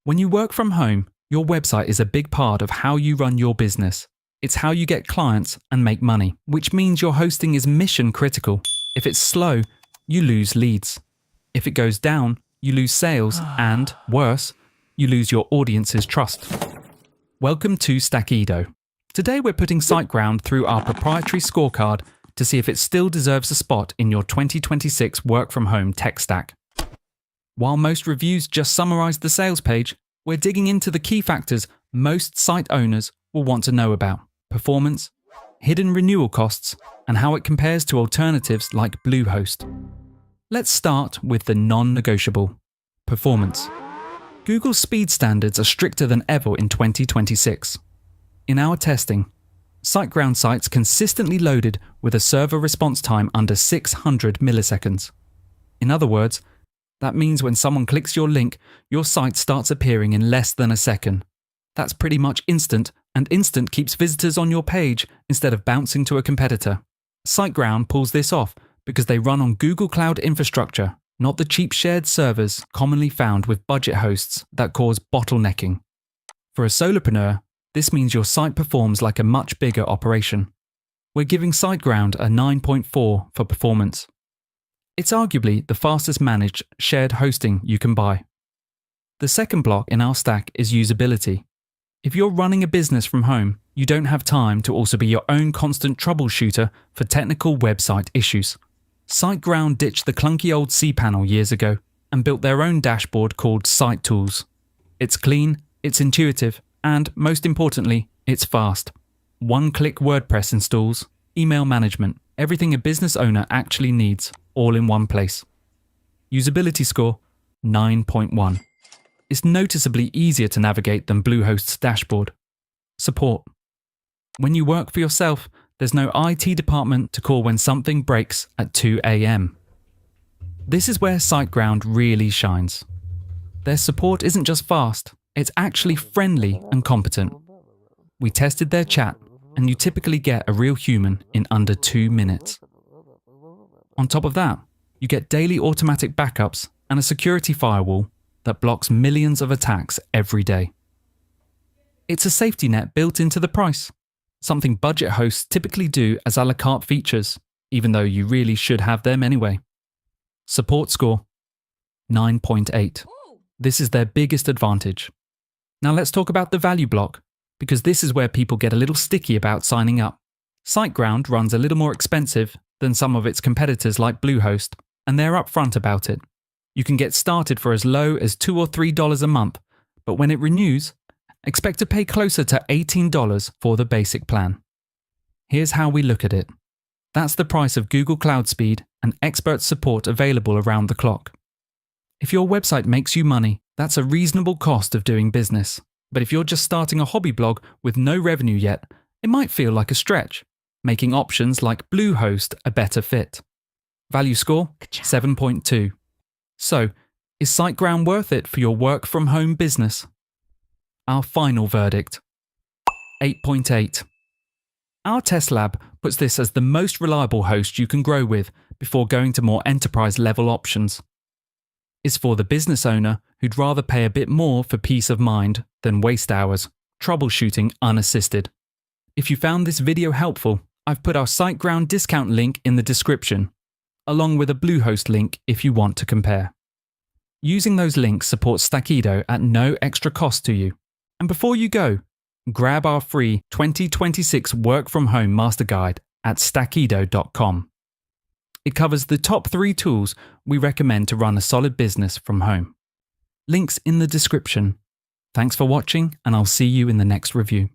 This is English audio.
When you work from home, your website is a big part of how you run your business. It's how you get clients and make money, which means your hosting is mission critical. If it's slow, you lose leads. If it goes down, you lose sales and, worse, you lose your audience's trust. Welcome to Stackedo. Today we're putting SiteGround through our proprietary scorecard to see if it still deserves a spot in your 2026 work from home tech stack. While most reviews just summarize the sales page, we're digging into the key factors most site owners will want to know about: performance, hidden renewal costs, and how it compares to alternatives like Bluehost. Let's start with the non-negotiable: performance. Google's speed standards are stricter than ever in 2026. In our testing, SiteGround sites consistently loaded with a server response time under 600 milliseconds. In other words, that means when someone clicks your link, your site starts appearing in less than a second. That's pretty much instant, and instant keeps visitors on your page instead of bouncing to a competitor. SiteGround pulls this off because they run on Google Cloud infrastructure, not the cheap shared servers commonly found with budget hosts that cause bottlenecking. For a solopreneur, this means your site performs like a much bigger operation. We're giving SiteGround a 9.4 for performance. It's arguably the fastest managed shared hosting you can buy. The second block in our stack is usability. If you're running a business from home, you don't have time to also be your own constant troubleshooter for technical website issues. SiteGround ditched the clunky old cPanel years ago and built their own dashboard called Site Tools. It's clean, it's intuitive, and most importantly, it's fast. One-click WordPress installs, email management, everything a business owner actually needs, all in one place. Usability score, 9.1. It's noticeably easier to navigate than Bluehost's dashboard. Support. When you work for yourself, there's no IT department to call when something breaks at 2 a.m. This is where SiteGround really shines. Their support isn't just fast, it's actually friendly and competent. We tested their chat, and you typically get a real human in under 2 minutes. On top of that, you get daily automatic backups and a security firewall that blocks millions of attacks every day. It's a safety net built into the price, something budget hosts typically do as a la carte features, even though you really should have them anyway. Support score, 9.8. This is their biggest advantage. Now let's talk about the value block, because this is where people get a little sticky about signing up. SiteGround runs a little more expensive than some of its competitors like Bluehost, and they're upfront about it. You can get started for as low as $2 or $3 a month, but when it renews, expect to pay closer to $18 for the basic plan. Here's how we look at it. That's the price of Google Cloud Speed and expert support available around the clock. If your website makes you money, that's a reasonable cost of doing business. But if you're just starting a hobby blog with no revenue yet, it might feel like a stretch, making options like Bluehost a better fit. Value score, 7.2. So, is SiteGround worth it for your work from home business? Our final verdict, 8.8. Our test lab puts this as the most reliable host you can grow with before going to more enterprise level options. It's for the business owner who'd rather pay a bit more for peace of mind than waste hours troubleshooting unassisted. If you found this video helpful, I've put our SiteGround discount link in the description, along with a Bluehost link if you want to compare. Using those links supports Stackedo at no extra cost to you. And before you go, grab our free 2026 Work From Home Master Guide at stackedo.com. It covers the top 3 tools we recommend to run a solid business from home. Links in the description. Thanks for watching, and I'll see you in the next review.